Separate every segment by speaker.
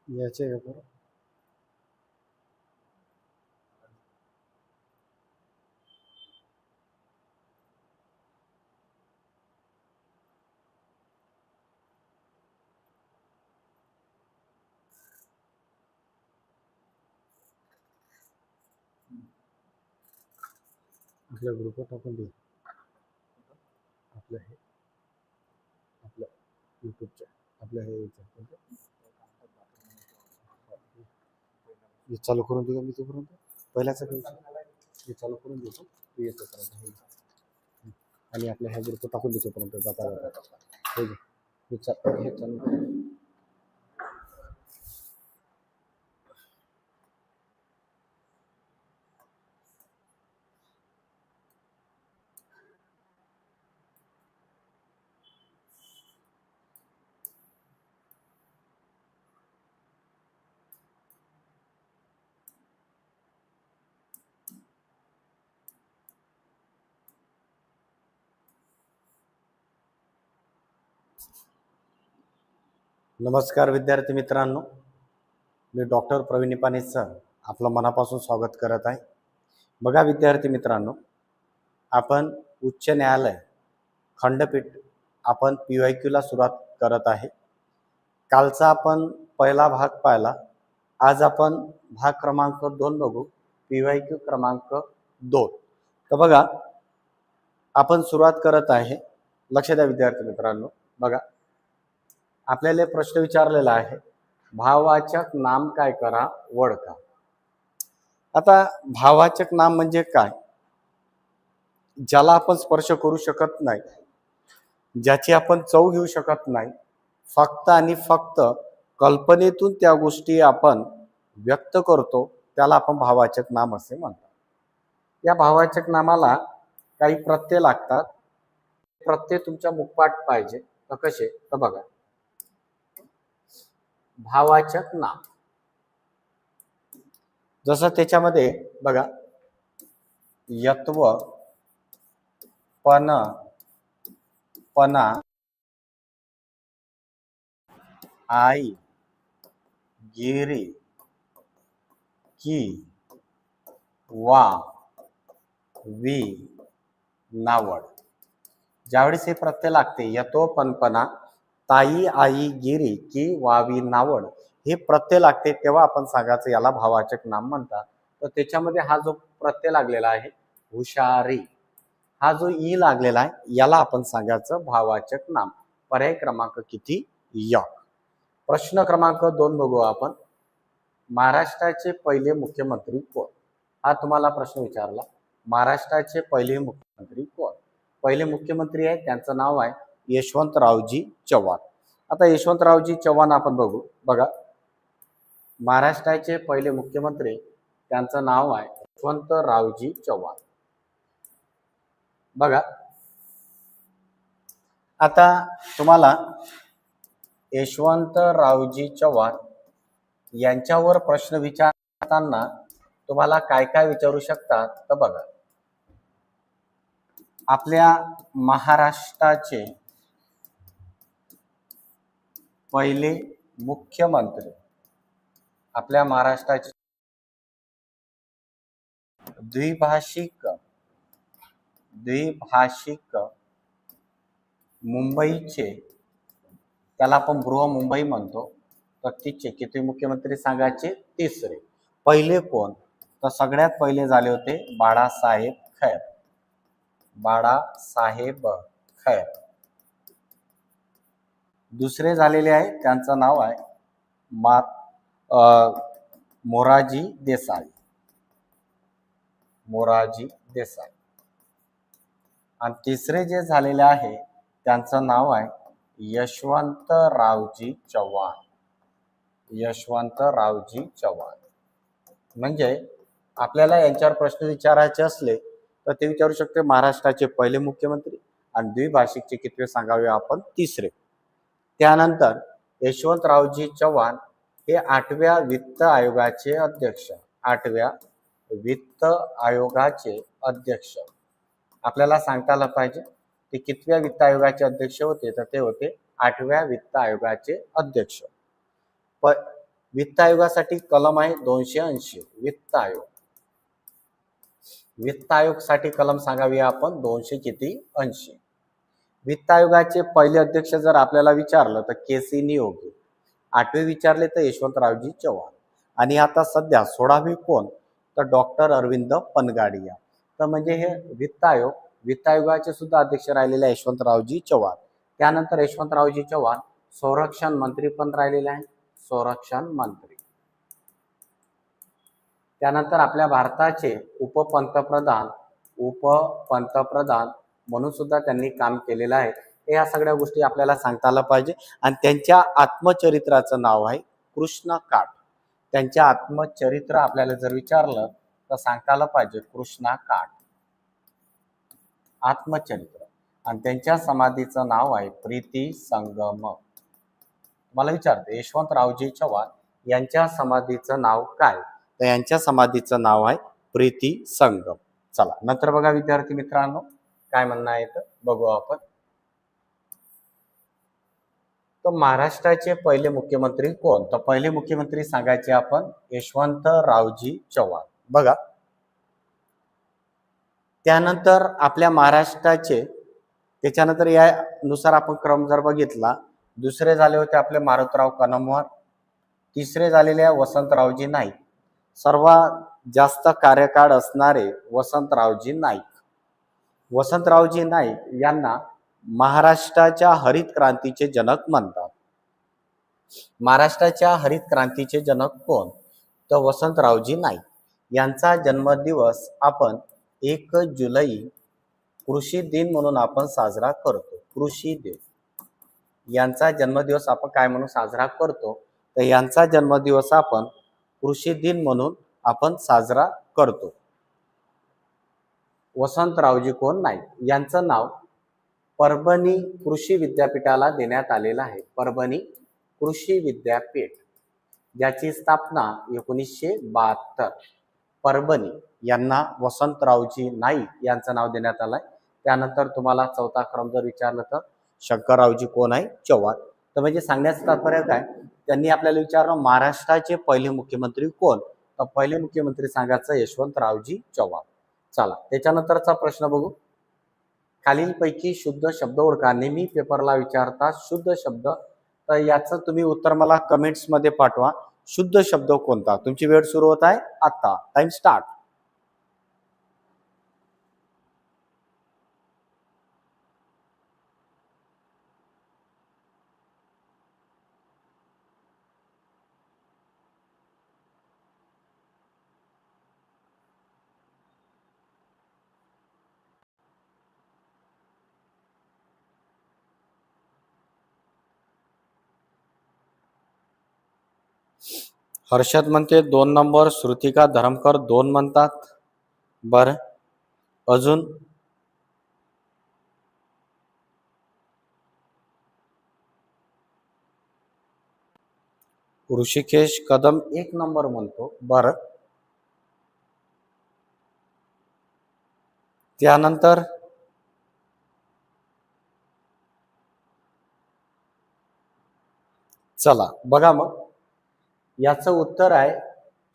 Speaker 1: याचे का बरं? आपल्या ग्रुपवर टाकून दे. आपलं हे आपलं यूट्यूबच्या आपल्या हे हे चालू करून देऊ का मी तोपर्यंत? पहिल्याचा काही हे चालू करून देतो तू येतोपर्यंत हे. आणि आपल्या ह्या ग्रुपवर टाकून देतोपर्यंत जाता जाता हे घे. हे चालू कर. नमस्कार विद्यार्थी मित्रांनो, मी डॉक्टर प्रवीण निपाणे सर आपलं मनापासून स्वागत करत आहे. बघा विद्यार्थी मित्रांनो, आपण उच्च न्यायालय खंडपीठ आपण PYQला सुरुवात करत आहे. कालचा आपण पहिला भाग पाहिला. आज आपण भाग क्रमांक 2 बघू, PYQ क्रमांक 2. तर बघा आपण सुरुवात करत आहे. लक्ष द्या विद्यार्थी मित्रांनो. बघा आपल्याला प्रश्न विचारलेला आहे, भाववाचक नाम काय करा ओळखा. आता भाववाचक नाम म्हणजे काय? ज्याला आपण स्पर्श करू शकत नाही, ज्याची आपण चव घेऊ शकत नाही, फक्त आणि फक्त कल्पनेतून त्या गोष्टी आपण व्यक्त करतो, त्याला आपण भाववाचक नाम असे म्हणतात. या भाववाचक नामाला काही प्रत्यय लागतात. प्रत्यय तुमच्या मुखपाठ पाहिजे. तर कसे? तर बघा भाववाचक नाम जसं त्याच्यामध्ये बघा यत्व, पण, पणा, आई, गिरी, की, वा, वी, नावड. ज्यावेळेस हे प्रत्यय लागते यतो, पणपणा, ताई, आई, गिरी, की, वावी, नावड हे प्रत्यय लागते, तेव्हा आपण सांगायचं याला भाववाचक नाम म्हणतात. तर त्याच्यामध्ये हा जो प्रत्यय लागलेला आहे हुशारी, हा जो ई लागलेला आहे याला आपण सांगायचं भाववाचक नाम. पर्याय क्रमांक किती? य. प्रश्न क्रमांक 2 बघू आपण. महाराष्ट्राचे पहिले मुख्यमंत्री कोण? हा तुम्हाला प्रश्न विचारला. महाराष्ट्राचे पहिले मुख्यमंत्री कोण? पहिले मुख्यमंत्री आहे त्यांचं नाव आहे यशवंतरावजी चव्हाण. आता यशवंतरावजी चव्हाण आपण बघू. बघा महाराष्ट्राचे पहिले मुख्यमंत्री त्यांचं नाव आहे यशवंतरावजी चव्हाण. बघा आता तुम्हाला यशवंतरावजी चव्हाण यांच्यावर प्रश्न विचारताना तुम्हाला काय काय विचारू शकतात? तर बघा आपल्या महाराष्ट्राचे पहिले मुख्यमंत्री, आपल्या महाराष्ट्राचे द्विभाषिक मुंबईचे, त्याला आपण बृहमुंबई म्हणतो, तर तिचे किती मुख्यमंत्री सांगायचे? तिसरे. पहिले कोण? तर सगळ्यात पहिले झाले होते बाळासाहेब खैर. बाळासाहेब खैर. दुसरे झालेले आहे त्यांचं नाव आहे मोरारजी देसाई. मोरारजी देसाई. आणि तिसरे जे झालेले आहे त्यांचं नाव आहे यशवंतरावजी चव्हाण. यशवंतरावजी चव्हाण. म्हणजे आपल्याला यांच्यावर प्रश्न विचारायचे असले तर ते विचारू शकते महाराष्ट्राचे पहिले मुख्यमंत्री आणि द्विभाषिकचे कितवे सांगावे आपण? तिसरे. त्यानंतर यशवंतरावजी चव्हाण हे 8व्या वित्त आयोगाचे अध्यक्ष. 8व्या वित्त आयोगाचे अध्यक्ष. आपल्याला सांगता आलं पाहिजे ते कितव्या वित्त आयोगाचे अध्यक्ष होते? तर ते होते 8व्या वित्त आयोगाचे अध्यक्ष. वित्त आयोगासाठी कलम आहे 280. वित्त आयोग साठी कलम सांगावी आपण 280. वित्त आयोगाचे पहिले अध्यक्ष जर आपल्याला विचारलं तर के.सी. नियोगी. 8वे विचारले तर यशवंतरावजी चव्हाण. आणि आता सध्या 16वी कोण तर डॉक्टर अरविंद पनगाडिया. तर म्हणजे हे वित्त आयोगाचे सुद्धा अध्यक्ष राहिलेले यशवंतरावजी चव्हाण. त्यानंतर यशवंतरावजी चव्हाण संरक्षण मंत्री पण राहिलेले आहे, संरक्षण मंत्री. त्यानंतर आपल्या भारताचे उपपंतप्रधान म्हणून सुद्धा त्यांनी काम केलेलं आहे. या सगळ्या गोष्टी आपल्याला सांगता आलं पाहिजे. आणि त्यांच्या आत्मचरित्राचं नाव आहे कृष्ण काठ. त्यांच्या आत्मचरित्र आपल्याला जर विचारलं तर सांगता आलं पाहिजे कृष्णा काठ, आत्मचरित्र. आणि त्यांच्या समाधीचं नाव आहे प्रीती संगम. मला विचारते यशवंतरावजी चव्हाण यांच्या समाधीचं नाव काय, तर यांच्या समाधीचं नाव आहे प्रीती संगम. चला नंतर बघा विद्यार्थी मित्रांनो काय म्हणणं आहे तर बघू आपण. तर महाराष्ट्राचे पहिले मुख्यमंत्री कोण, तर पहिले मुख्यमंत्री सांगायचे आपण यशवंतरावजी चव्हाण. बघा त्यानंतर आपल्या महाराष्ट्राचे त्याच्यानंतर यानुसार आपण क्रम जर बघितला, दुसरे झाले होते आपले मारुतराव कन्नमवार, तिसरे झालेले वसंतरावजी नाईक, सर्वात जास्त कार्यकाळ असणारे वसंतरावजी नाईक. वसंतरावजी नाईक यांना महाराष्ट्राच्या हरित क्रांतीचे जनक म्हणतात. महाराष्ट्राच्या हरित क्रांतीचे जनक कोण तर वसंतरावजी नाईक. यांचा जन्मदिवस आपण 1 जुलै कृषी दिन म्हणून आपण साजरा करतो. कृषी दिन यांचा जन्मदिवस आपण काय म्हणून साजरा करतो, तर यांचा जन्मदिवस आपण कृषी दिन म्हणून आपण साजरा करतो. वसंतरावजी कोण नाईक यांचं नाव परभणी कृषी विद्यापीठाला देण्यात आलेलं आहे. परभणी कृषी विद्यापीठ ज्याची स्थापना 1972. परभणी यांना वसंतरावजी नाईक यांचं नाव देण्यात आलंय. त्यानंतर तुम्हाला चौथा क्रम जर विचारलं तर शंकररावजी कोण आहे चव्हाण. तर म्हणजे सांगण्याचं तात्पर्य काय, त्यांनी आपल्याला विचारलं महाराष्ट्राचे पहिले मुख्यमंत्री कोण, तर पहिले मुख्यमंत्री सांगायचं यशवंतरावजी चव्हाण. चला त्याच्यानंतरचा प्रश्न बघू. खालीलपैकी शुद्ध शब्द ओळखा. नेहमी पेपरला विचारतात शुद्ध शब्द, तर याचं तुम्ही उत्तर मला कमेंट्स मध्ये पाठवा. शुद्ध शब्द कोणता. तुमची वेळ सुरू होत आहे आता. Time start. हर्षद म्हणते 2 नंबर. श्रुतिका धरमकर 2 म्हणतात. बरं अजून ऋषिकेश कदम 1 नंबर म्हणतो. बरं त्यानंतर चला बघा मग याचं उत्तर आहे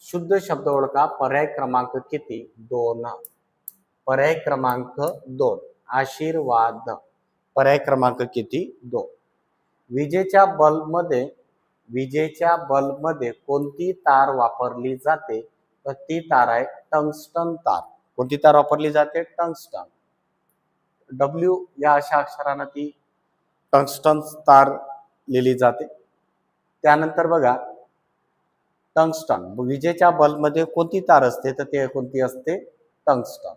Speaker 1: शुद्ध शब्द ओळखा. पर्याय क्रमांक किती 2. पर्याय क्रमांक 2 आशीर्वाद. पर्याय क्रमांक किती 2. विजेच्या बल्बमध्ये कोणती तार वापरली जाते, तर ती तार आहे टंगस्टन तार. कोणती तार वापरली जाते टंगस्टन. W या अशा अक्षराने ती टंगस्टन तार लिहिली जाते. त्यानंतर बघा टंगस्टन विजेच्या बल्बमध्ये कोणती तार असते, तर ते कोणती असते टंगस्टन.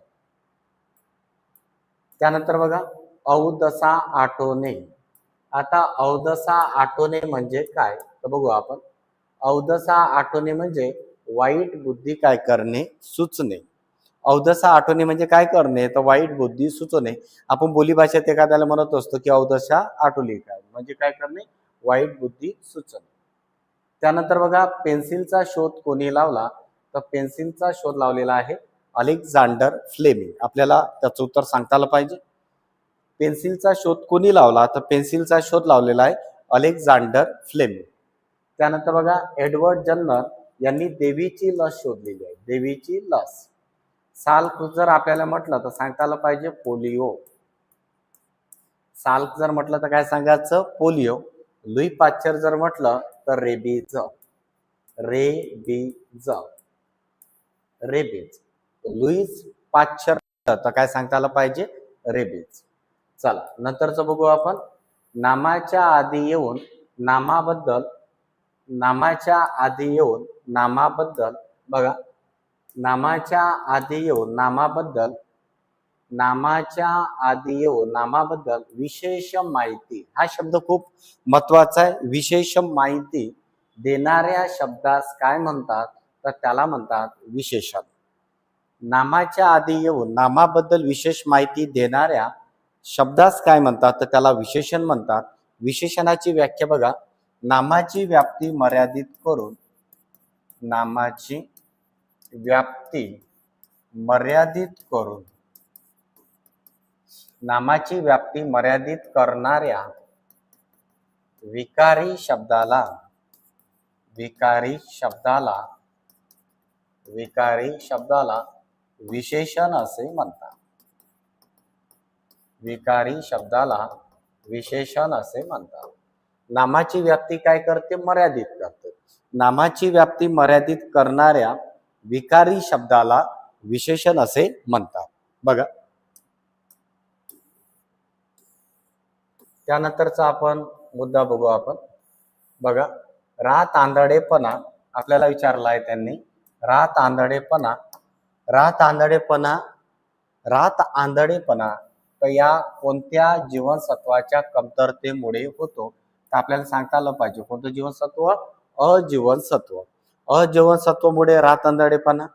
Speaker 1: त्यानंतर बघा औदसा आटोने. आता औदसा आटोने म्हणजे काय तर बघू आपण. औदसा आटोने म्हणजे वाईट बुद्धी काय करणे सुचणे. औदसा आटोने म्हणजे काय करणे तर वाईट बुद्धी सुचणे. आपण बोलीभाषेत एखाद्याला म्हणत असतो की औदसा आटोली काय म्हणजे काय करणे वाईट बुद्धी सुचणे. त्यानंतर बघा पेन्सिलचा शोध कोणी लावला, तर पेन्सिलचा शोध लावलेला आहे अलेक्झांडर फ्लेमिंग. आपल्याला त्याचं उत्तर सांगता आलं पाहिजे. पेन्सिलचा शोध कोणी लावला, तर पेन्सिलचा शोध लावलेला आहे अलेक्झांडर फ्लेमिंग. त्यानंतर बघा एडवर्ड जन्नर यांनी देवीची लस शोधलेली आहे, देवीची लस. साल्क जर आपल्याला म्हटलं तर सांगता आलं पाहिजे पोलिओ. साल्क जर म्हटलं तर काय सांगायचं, पोलिओ. लुई पाश्चर जर म्हटलं तर rabies, rabies, rabies. Louis Pasteur तर काय सांगता आलं पाहिजे, रेबीज. चला नंतरचं बघू आपण. नामाच्या आधी येऊन नामाबद्दल, नामाच्या आधी येऊन नामाबद्दल बघा, नामाच्या आधी येऊन नामाबद्दल, नामाच्या आधी येऊन नामाबद्दल विशेष माहिती, हा शब्द खूप महत्वाचा आहे. विशेष माहिती देणाऱ्या शब्दास काय म्हणतात, तर त्याला म्हणतात विशेषण. नामाच्या आधी येऊन नामाबद्दल विशेष माहिती देणाऱ्या शब्दास काय म्हणतात, तर त्याला विशेषण म्हणतात. विशेषणाची व्याख्या बघा, नामाची व्याप्ती मर्यादित करून, नामाची व्याप्ती मर्यादित करून, नामाची व्याप्ती मर्यादित करणाऱ्या विकारी शब्दाला, विकारी शब्दाला, विकारी शब्दाला विशेषण असे म्हणतात. विकारी शब्दाला विशेषण असे म्हणतात. नामाची व्याप्ती काय करते, मर्यादित करते. नामाची व्याप्ती मर्यादित करणाऱ्या विकारी शब्दाला विशेषण असे म्हणतात. बघा त्यानंतरचा आपण मुद्दा बघू आपण. बघा रात आंधळेपणा आपल्याला विचारला आहे त्यांनी. रात आंधळेपणा, रात आंधळेपणा, रात आंधळेपणा या कोणत्या जीवनसत्वाच्या कमतरतेमुळे होतो, तर आपल्याला सांगता आलं पाहिजे कोणतं जीवनसत्व, अजीवनसत्व. अजीवनसत्वामुळे रात आंधळेपणा.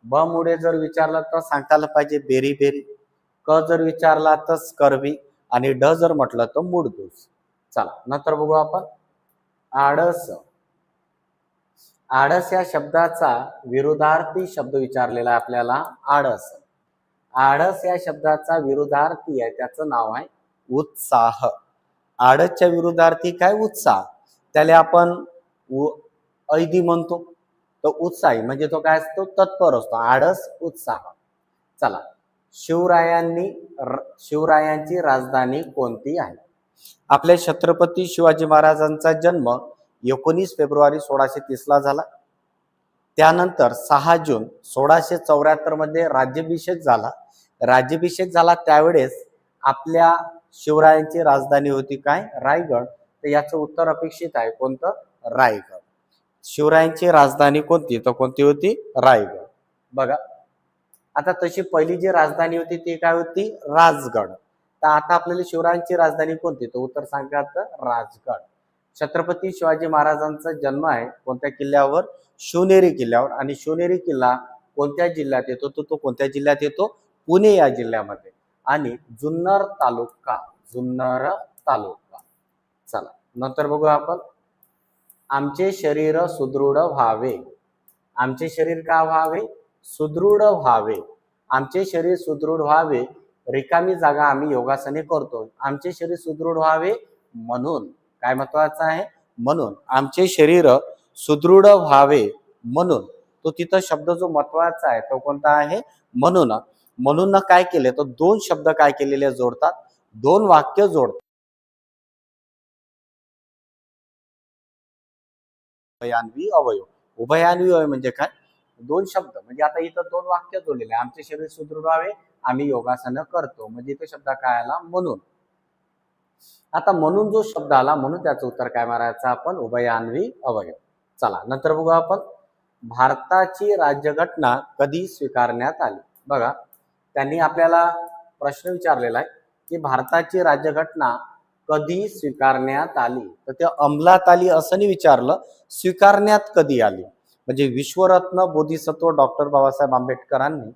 Speaker 1: ब मुळे जर विचारला तर सांगता आलं पाहिजे बेरी, क जर विचारला तर स्कर्वी, आणि ड जर म्हटलं तर मूडदोष. चला नंतर बघू आपण. आळस, आळस या शब्दाचा विरुद्धार्थी शब्द विचारलेला आहे आपल्याला, आळस. आळस या शब्दाचा विरुद्धार्थी आहे, त्याचं नाव आहे उत्साह. आळसच्या विरुद्धार्थी काय, उत्साह. त्याला आपण ऐदी म्हणतो. तो उत्साही म्हणजे तो काय असतो, तत्पर असतो. आळस, उत्साह. चला शिवरायांची राजधानी कोणती आहे. आपल्या छत्रपती शिवाजी महाराजांचा जन्म 19 फेब्रुवारी 1630 ला झाला. त्यानंतर 6 जून 1674 मध्ये राज्याभिषेक झाला. राज्याभिषेक झाला त्यावेळेस आपल्या शिवरायांची राजधानी होती काय, रायगड. तर याचं उत्तर अपेक्षित आहे कोणतं, रायगड. शिवरायांची राजधानी कोणती, तर कोणती होती, रायगड. बघा आता तशी पहिली जी राजधानी होती ती काय होती, राजगड. तर आता आपल्याला शिवरायांची राजधानी कोणती, तर उत्तर सांगायचं राजगड. छत्रपती शिवाजी महाराजांचा जन्म आहे कोणत्या किल्ल्यावर, शिवनेरी किल्ल्यावर. आणि शिवनेरी किल्ला कोणत्या जिल्ह्यात येतो, तो कोणत्या जिल्ह्यात येतो, पुणे या जिल्ह्यामध्ये. आणि जुन्नर तालुका, जुन्नर तालुका. चला नंतर बघू आपण. आमचे शरीर सुदृढ व्हावे, आमचे शरीर का व्हावे, सुदृढ व्हावे. आमचे शरीर सुदृढ व्हावे, रिकामी जागा आम्ही योगासने करतो. आमचे शरीर सुदृढ व्हावे म्हणून, काय महत्वाचं आहे, म्हणून. आमचे शरीर सुदृढ व्हावे म्हणून, तो तिथं शब्द जो महत्वाचा आहे तो कोणता आहे, म्हणून. म्हणून काय केले, तर दोन शब्द काय केलेले जोडतात, दोन वाक्य जोडतात. उभयान्वी अवयव, उभयान्वी अवयव म्हणजे काय, दोन शब्द. म्हणजे आता इथं दोन वाक्य जोडलेले. आमचे शरीर सुदृढ व्हावे, आम्ही योगासनं करतो. म्हणजे इथं शब्द काय आला, म्हणून. आता म्हणून जो शब्द आला म्हणून त्याचं उत्तर काय मारायचं आपण, उभयान्वी अवयव. चला नंतर बघू आपण. भारताची राज्यघटना कधी स्वीकारण्यात आली. बघा त्यांनी आपल्याला प्रश्न विचारलेला आहे की भारताची राज्यघटना कधी स्वीकारण्यात आली. तर ते अंमलात आली असं नाही विचारलं, स्वीकारण्यात कधी आली. म्हणजे विश्वरत्न बोधिसत्व डॉक्टर बाबासाहेब आंबेडकरांनी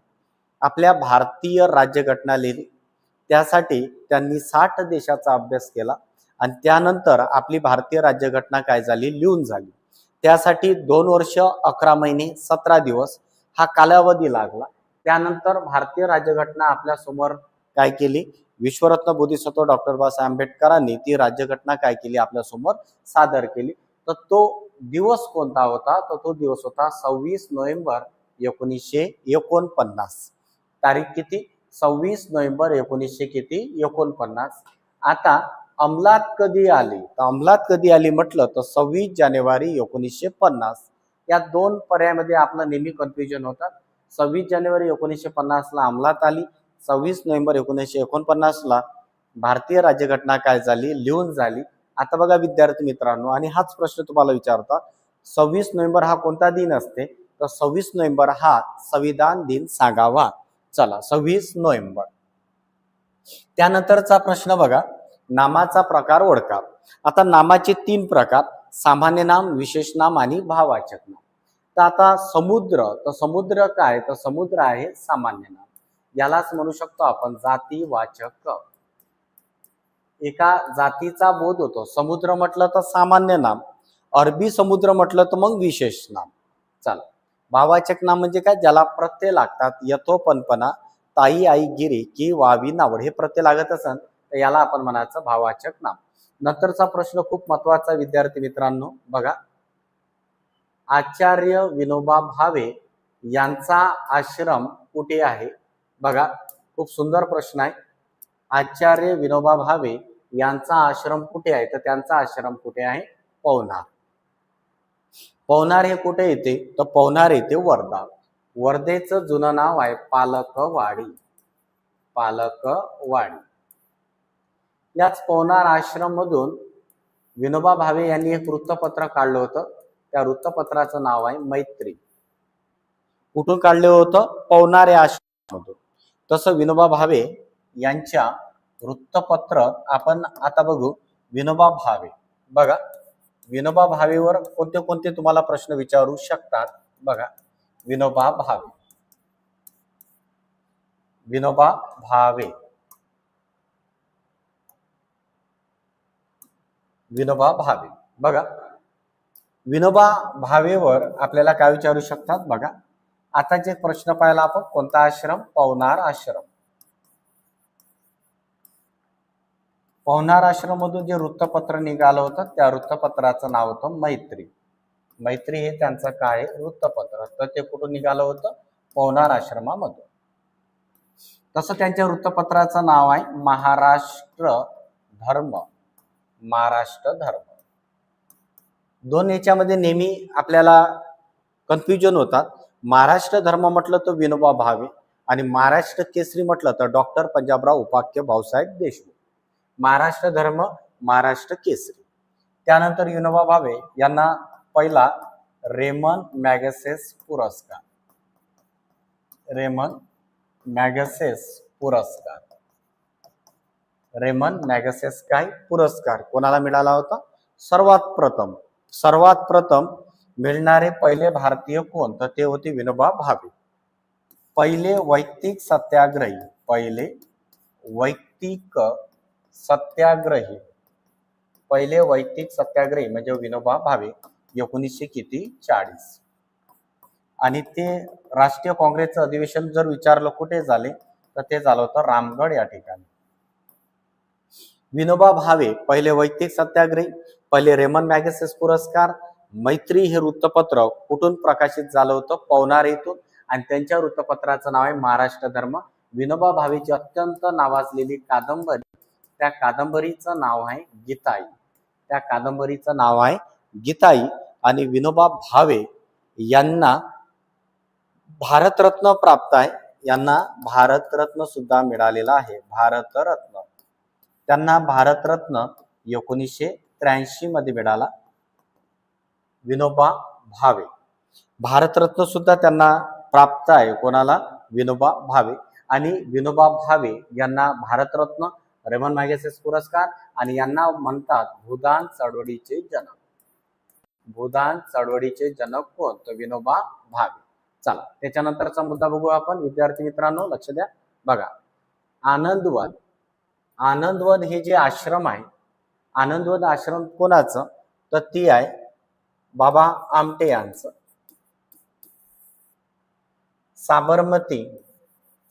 Speaker 1: आपल्या भारतीय राज्यघटना लिहिली. त्यासाठी त्यांनी 60 देशाचा अभ्यास केला आणि त्यानंतर आपली भारतीय राज्यघटना काय झाली, लिहून झाली. त्यासाठी 2 वर्ष 11 महिने 17 दिवस हा कालावधी लागला. त्यानंतर भारतीय राज्यघटना आपल्या समोर काय केली, विश्वरत्न बोधिसत्व डॉक्टर बाबासाहेब आंबेडकरांनी ती राज्यघटना काय केली, आपल्या समोर सादर केली. तर तो दिवस कोणता होता, तर तो दिवस होता 26 नोव्हेंबर 1949. तारीख किती? 26 नोव्हेंबर 1949. आता अंमलात कधी आली, तर अंमलात कधी आली म्हटलं तर 26 जानेवारी 1950. या दोन पर्यायामध्ये आपलं नेहमी कन्फ्युजन होतात. 26 जानेवारी 1950ला अंमलात आली, 26 नोव्हेंबर 1949ला भारतीय राज्यघटना काय झाली, लिहून झाली. आता बघा विद्यार्थी मित्रांनो, आणि हाच प्रश्न तुम्हाला विचारता, 26 नोव्हेंबर हा कोणता दिन असते, तर 26 नोव्हेंबर हा संविधान दिन सांगावा. चला 26 नोव्हेंबर. त्यानंतरचा प्रश्न बघा, नामाचा प्रकार ओळखा. आता नामाचे 3 प्रकार, सामान्य नाम, विशेष नाम आणि भाववाचक नाम. तर आता समुद्र, तर समुद्र काय, तर समुद्र आहे सामान्य नाम. यालाच म्हणू शकतो आपण जातीवाचक. एका जातीचा बोध होतो. समुद्र म्हटलं तर सामान्य नाम, अरबी समुद्र म्हटलं तर मग विशेष नाम. चला, भाववाचक नाम म्हणजे काय, ज्याला प्रत्यय लागतात. यथोपनपणा, ताई, आई, गिरी की वावी, नावड हे प्रत्यय लागत असन तर याला आपण म्हणायचं भाववाचक नाम. नंतरचा प्रश्न खूप महत्वाचा विद्यार्थी मित्रांनो, बघा, आचार्य विनोबा भावे यांचा आश्रम कुठे आहे? बघा, खूप सुंदर प्रश्न आहे. आचार्य विनोबा भावे यांचा आश्रम कुठे आहे? तर त्यांचा आश्रम कुठे आहे? पवनार. पवनार हे कुठे येते? तर पवनार येते वर्धा. वर्धेचं जुनं नाव आहे पालकवाडी. पालकवाडी. याच पवनार आश्रम मधून विनोबा भावे यांनी एक वृत्तपत्र काढलं होतं. त्या वृत्तपत्राचं नाव आहे मैत्री. कुठून काढले होतं? पवनार या आश्रमामधून. तसं विनोबा भावे यांच्या वृत्तपत्र आपण आता बघू. विनोबा भावे, बघा, विनोबा भावेवर कोणते कोणते तुम्हाला प्रश्न विचारू शकतात. बघा, विनोबा भावे, विनोबा भावे, विनोबा भावे. बघा, विनोबा भावेवर आपल्याला काय विचारू शकतात? बघा, आता जे प्रश्न पाहिला आपण, कोणता आश्रम? पवनार आश्रम. पवनार आश्रम मधून जे वृत्तपत्र निघालं होतं त्या वृत्तपत्राचं नाव होतं मैत्री. मैत्री हे त्यांचं काय वृत्तपत्र, तर ते कुठून निघालं होतं? पवनार आश्रमामधून. तसं त्यांच्या वृत्तपत्राचं नाव आहे महाराष्ट्र धर्म. महाराष्ट्र धर्म. दोन याच्यामध्ये नेहमी आपल्याला कन्फ्युजन होतात. महाराष्ट्र धर्म म्हटलं तर विनोबा भावे, आणि महाराष्ट्र केसरी म्हटलं तर डॉक्टर पंजाबराव उपाख्य भाऊसाहेब देशमुख. महाराष्ट्र धर्म, महाराष्ट्र केसरी. त्यानंतर विनोबा भावे यांना पहिला रेमन मॅगसेस पुरस्कार. रेमन मॅगसेस पुरस्कार. रेमन मॅगसेस काय पुरस्कार कोणाला मिळाला होता? सर्वात प्रथम मिळणारे पहिले भारतीय कोण? तर ते होते विनोबा भावे. पहिले वैयक्तिक सत्याग्रही, पहिले वैयक्तिक सत्याग्रही, पहिले वैयक्तिक सत्याग्रही म्हणजे विनोबा भावे 1940. आणि ते राष्ट्रीय काँग्रेसचं अधिवेशन जर विचारलं कुठे झाले तर ते झालं होतं रामगड या ठिकाणी. विनोबा भावे पहिले वैयक्तिक सत्याग्रही, पहिले रेमन मॅगसेस पुरस्कार. मैत्री हे वृत्तपत्र कुठून प्रकाशित झालं होतं? पवनार येथून, आणि त्यांच्या वृत्तपत्राचं नाव आहे महाराष्ट्र धर्म. विनोबा भावेची अत्यंत नावाजलेली कादंबरी, त्या कादंबरीचं नाव आहे गीताई. त्या कादंबरीचं नाव आहे गीताई. आणि विनोबा भावे यांना भारतरत्न प्राप्त आहे. यांना भारतरत्न सुद्धा मिळालेला आहे. भारतरत्न. त्यांना भारतरत्न 1983 मध्ये मिळाला. विनोबा भावे भारतरत्न सुद्धा त्यांना प्राप्त आहे. कोणाला? विनोबा भावे. आणि विनोबा भावे यांना भारतरत्न, रेमन मॅगसेस पुरस्कार, आणि यांना म्हणतात भूदान चळवळीचे जनक. भूदान चळवळीचे जनक कोण? तर विनोबा भावे. चला, त्याच्यानंतरचा मुद्दा बघू आपण विद्यार्थी मित्रांनो, लक्ष द्या. बघा, आनंदवन. आनंदवन हे जे आश्रम आहे, आनंदवन आश्रम कोणाचं? तर ती आहे बाबा आमटे यांचं. साबरमती,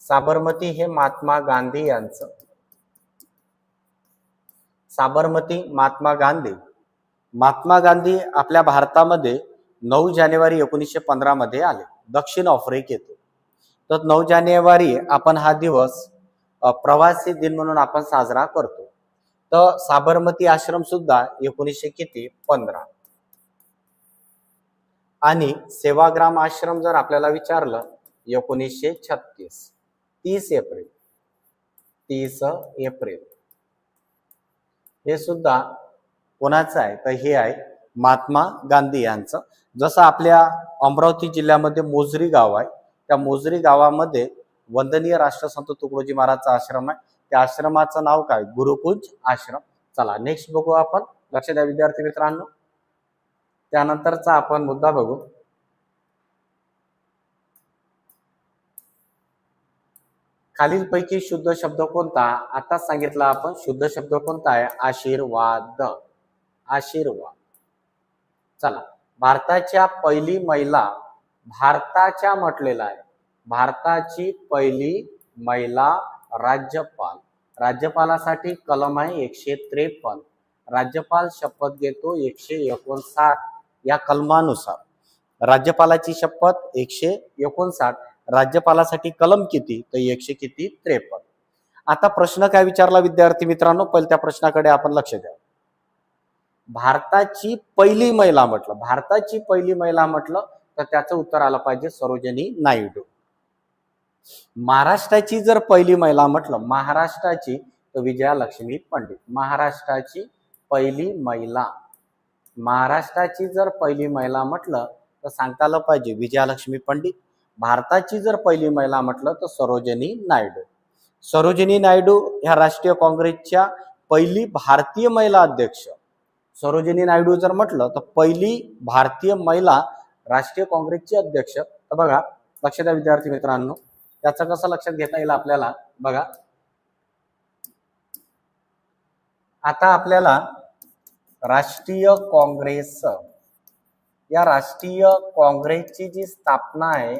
Speaker 1: साबरमती हे महात्मा गांधी यांचं. साबरमती महात्मा गांधी महात्मा गांधी आपल्या भारतामध्ये 9 जानेवारी 1915 मध्ये आले, दक्षिण आफ्रिकेतून. तर 9 जानेवारी आपण हा दिवस प्रवासी दिन म्हणून आपण साजरा करतो. तर साबरमती आश्रम सुद्धा 1915 आणि सेवाग्राम आश्रम जर आपल्याला विचारलं 1936, 30 एप्रिल, 30 एप्रिल. हे सुद्धा कोणाचं आहे तर हे आहे महात्मा गांधी यांचं. जसं आपल्या अमरावती जिल्ह्यामध्ये मोजरी गाव आहे, त्या मोजरी गावामध्ये वंदनीय राष्ट्रसंत तुकडोजी महाराजचा आश्रम आहे. त्या आश्रमाचं नाव काय? गुरुकुंज आश्रम. चला नेक्स्ट बघू आपण. लक्ष द्या विद्यार्थी मित्रांनो. त्यानंतरचा आपण मुद्दा बघू. खालीलपैकी शुद्ध शब्द कोणता? आता सांगितलं आपण शुद्ध शब्द कोणता आहे? आशीर्वाद. आशीर्वाद. चला, भारताच्या पहिली महिला, भारताच्या म्हटलेला आहे, भारताची पहिली महिला राज्यपाल. राज्यपालासाठी कलम आहे 153. राज्यपाल शपथ घेतो 159. या कलमानुसार राज्यपालाची शपथ 159. राज्यपालासाठी कलम किती? तर 153. आता प्रश्न काय विचारला विद्यार्थी मित्रांनो? पहिले त्या प्रश्नाकडे आपण लक्ष द्या. भारताची पहिली महिला म्हटलं, भारताची पहिली महिला म्हटलं तर त्याचं उत्तर आलं पाहिजे सरोजिनी नायडू. महाराष्ट्राची जर पहिली महिला म्हटलं, महाराष्ट्राची, तर विजयालक्ष्मी पंडित. महाराष्ट्राची पहिली महिला, महाराष्ट्राची जर पहिली महिला म्हटलं तर सांगता आलं पाहिजे विजयालक्ष्मी पंडित. भारताची जर पहिली महिला म्हटलं तर सरोजिनी नायडू. सरोजिनी नायडू ह्या राष्ट्रीय काँग्रेसच्या पहिली भारतीय महिला अध्यक्ष. सरोजिनी नायडू जर म्हटलं तर पहिली भारतीय महिला राष्ट्रीय काँग्रेसची अध्यक्ष. तर बघा, लक्ष द्या विद्यार्थी मित्रांनो, त्याचं कसं लक्षात घेता येईल आपल्याला बघा. आता आपल्याला राष्ट्रीय काँग्रेस, या राष्ट्रीय काँग्रेसची जी स्थापना आहे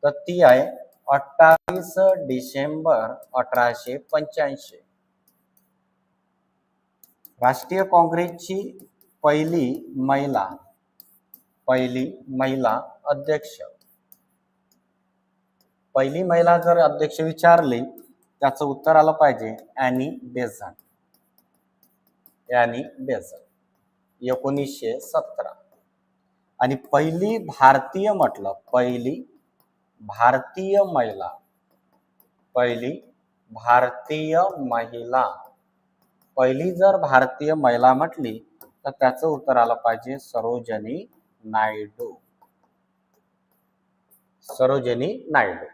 Speaker 1: तर ती आहे 28 डिसेंबर 1885. राष्ट्रीय काँग्रेसची पहिली महिला अध्यक्ष, पहिली महिला जर अध्यक्ष विचारली त्याचं उत्तर आलं पाहिजे ॲनी बेझंट. Annie Besant 1917. आणि पहिली भारतीय म्हटलं, पहिली भारतीय महिला, पहिली भारतीय महिला, पहिली जर भारतीय महिला म्हटली तर त्याचं उत्तर आलं पाहिजे सरोजिनी नायडू. सरोजिनी नायडू.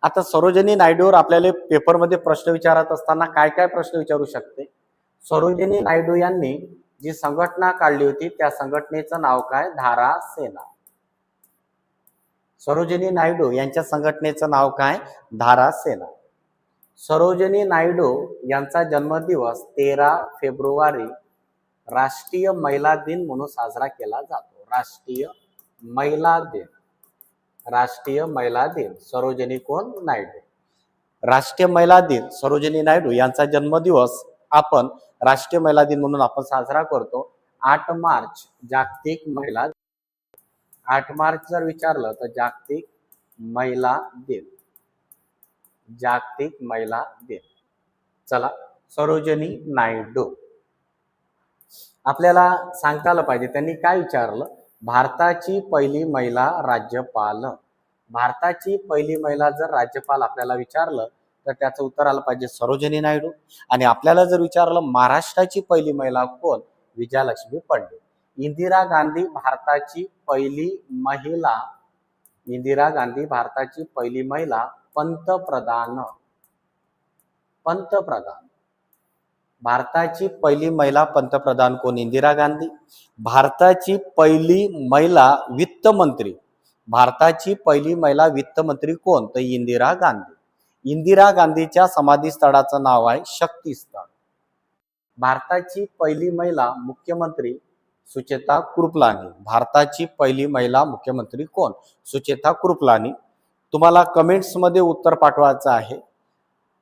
Speaker 1: आता सरोजिनी नायडूवर आपल्याला पेपरमध्ये प्रश्न विचारत असताना काय काय प्रश्न विचारू शकते? सरोजिनी नायडू यांनी जी संघटना काढली होती त्या संघटनेचं नाव काय? धारा सेना. सरोजिनी नायडू यांच्या संघटनेचं नाव काय? धारा सेना. सरोजिनी नायडू यांचा जन्मदिवस 13 फेब्रुवारी राष्ट्रीय महिला दिन म्हणून साजरा केला जातो. राष्ट्रीय महिला दिन. राष्ट्रीय महिला दिन सरोजिनी कोण? नायडू. राष्ट्रीय महिला दिन सरोजिनी नायडू यांचा जन्मदिवस आपण राष्ट्रीय महिला दिन म्हणून आपण साजरा करतो. 8 मार्च जागतिक महिला. 8 मार्च जर विचारलं तर जागतिक महिला दिन. जागतिक महिला दिन. चला, सरोजिनी नायडू आपल्याला सांगता आलं पाहिजे त्यांनी काय विचारलं? भारताची पहिली महिला राज्यपाल. भारताची पहिली महिला जर राज्यपाल आपल्याला विचारलं तर त्याचं उत्तर आलं पाहिजे सरोजिनी नायडू. आणि आपल्याला जर विचारलं महाराष्ट्राची पहिली महिला कोण? विजयालक्ष्मी पंडित. इंदिरा गांधी भारताची पहिली महिला, इंदिरा गांधी भारताची पहिली महिला पंतप्रधान. पंतप्रधान. भारताची पहिली महिला पंतप्रधान कोण? इंदिरा गांधी. भारताची पहिली महिला वित्तमंत्री, भारताची पहिली महिला वित्तमंत्री कोण? तर इंदिरा गांधी. इंदिरा गांधीच्या समाधी स्थळाचं नाव आहे शक्ती स्थळ. भारताची पहिली महिला मुख्यमंत्री सुचेता कृपलानी. भारताची पहिली महिला मुख्यमंत्री कोण? सुचेता कृपलानी. तुम्हाला कमेंट्समध्ये उत्तर पाठवायचं आहे.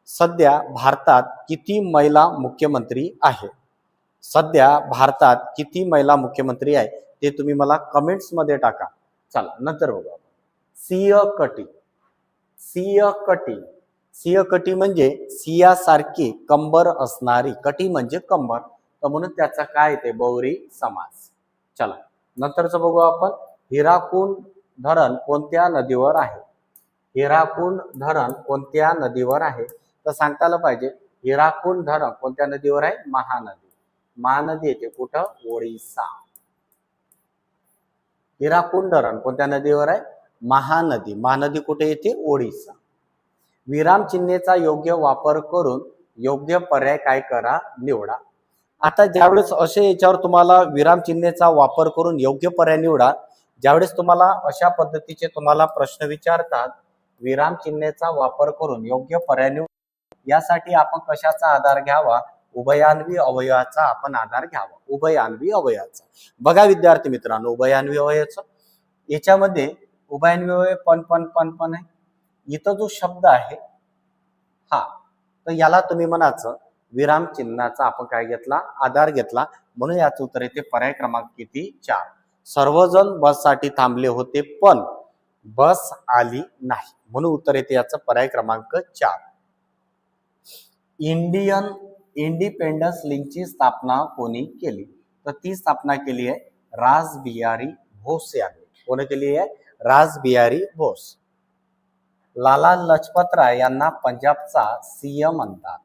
Speaker 1: सध्या भारतात किती महिला मुख्यमंत्री आहे? सध्या भारतात किती महिला मुख्यमंत्री आहे ते तुम्ही मला कमेंट्स मध्ये टाका. चला नंतर बघू आपण. सिंहकटी. सिंहकटी. सिंहकटी म्हणजे सिंहासारखी कंबर असणारी, कटी म्हणजे कंबर, तर म्हणून त्याचा काय ते बहुरी समास. चला नंतरच बघू आपण. हिराकुंड धरण कोणत्या नदीवर आहे? हिराकुंड धरण कोणत्या नदीवर आहे? तर सांगता आलं पाहिजे. हिराकुंड धरण कोणत्या नदीवर आहे? महानदी. महानदी येते कुठं? ओडिसा. हिराकुंड धरण कोणत्या नदीवर आहे? महानदी. महानदी कुठे येते? ओडिसा. विराम चिन्हेचा योग्य वापर करून योग्य पर्याय काय करा? निवडा. आता ज्यावेळेस असे याच्यावर तुम्हाला विराम चिन्हेचा वापर करून योग्य पर्याय निवडा, ज्यावेळेस तुम्हाला अशा पद्धतीचे तुम्हाला प्रश्न विचारतात, विराम चिन्हेचा वापर करून योग्य पर्याय निवडा, यासाठी आपण कशाचा आधार घ्यावा? उभयान्वी अवयवाचा आपण आधार घ्यावा. उभयान्वी अवयवाचा. बघा विद्यार्थी मित्रांनो, उभयान्वी अवयवाचं याच्यामध्ये उभयान्वी अवयव पण पण पण पण आहे. इथं जो शब्द आहे हा, तर याला तुम्ही म्हणायचं विराम चिन्हाचा आपण काय घेतला? आधार घेतला. म्हणून याचं उत्तर येते पर्याय क्रमांक किती? 4. सर्वजण बससाठी थांबले होते पण बस आली नाही, म्हणून उत्तर येते याचं पर्याय क्रमांक 4. इंडियन इंडिपेंडन्स लीगची स्थापना कोणी केली? तर ती स्थापना केली आहे रासबिहारी बोस यांनी. कोणी केली आहे? रासबिहारी बोस. लाला लजपत राय यांना पंजाबचा सीएम म्हणतात.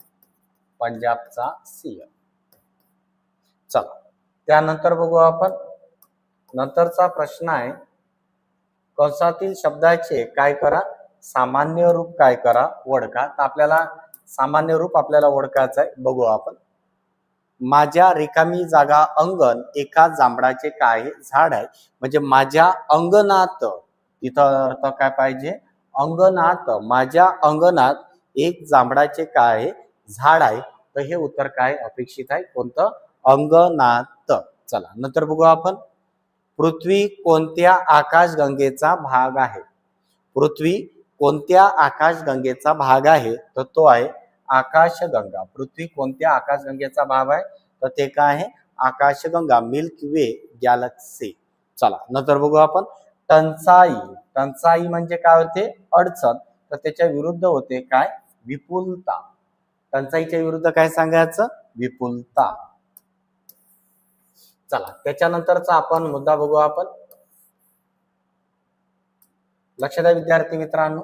Speaker 1: पंजाबचा सीएम. चला त्यानंतर बघू आपण. नंतरचा प्रश्न आहे, कंसातील शब्दाचे काय करा? सामान्य रूप काय करा? ओळखा. तर आपल्याला सामान्य रूप आपल्याला ओळखायचं आहे. बघू आपण. माझ्या रिकामी जागा अंगण एका जांभळाचे काय झाड आहे? म्हणजे माझ्या अंगणात, तिथं अर्थ काय पाहिजे? अंगणात. माझ्या अंगणात एक जांभळाचे काय झाड आहे, तर हे उत्तर काय अपेक्षित आहे? कोणतं? अंगणात. चला नंतर बघू आपण. पृथ्वी कोणत्या आकाशगंगेचा भाग आहे? पृथ्वी कोणत्या आकाशगंगेचा भाग आहे? तर तो आहे आकाशगंगा. पृथ्वी कोणत्या आकाशगंगेचा भाग आहे? तर ते काय आहे? आकाशगंगा, मिल्की वे गॅलेक्सी. चला नंतर बघू आपण. टंचाई. टंचाई म्हणजे काय होते? अडचण. तर त्याच्या विरुद्ध होते काय? विपुलता. टंचाईच्या विरुद्ध काय सांगायचं? विपुलता. चला त्याच्यानंतरचा आपण मुद्दा बघू आपण. लक्ष द्या विद्यार्थी मित्रांनो.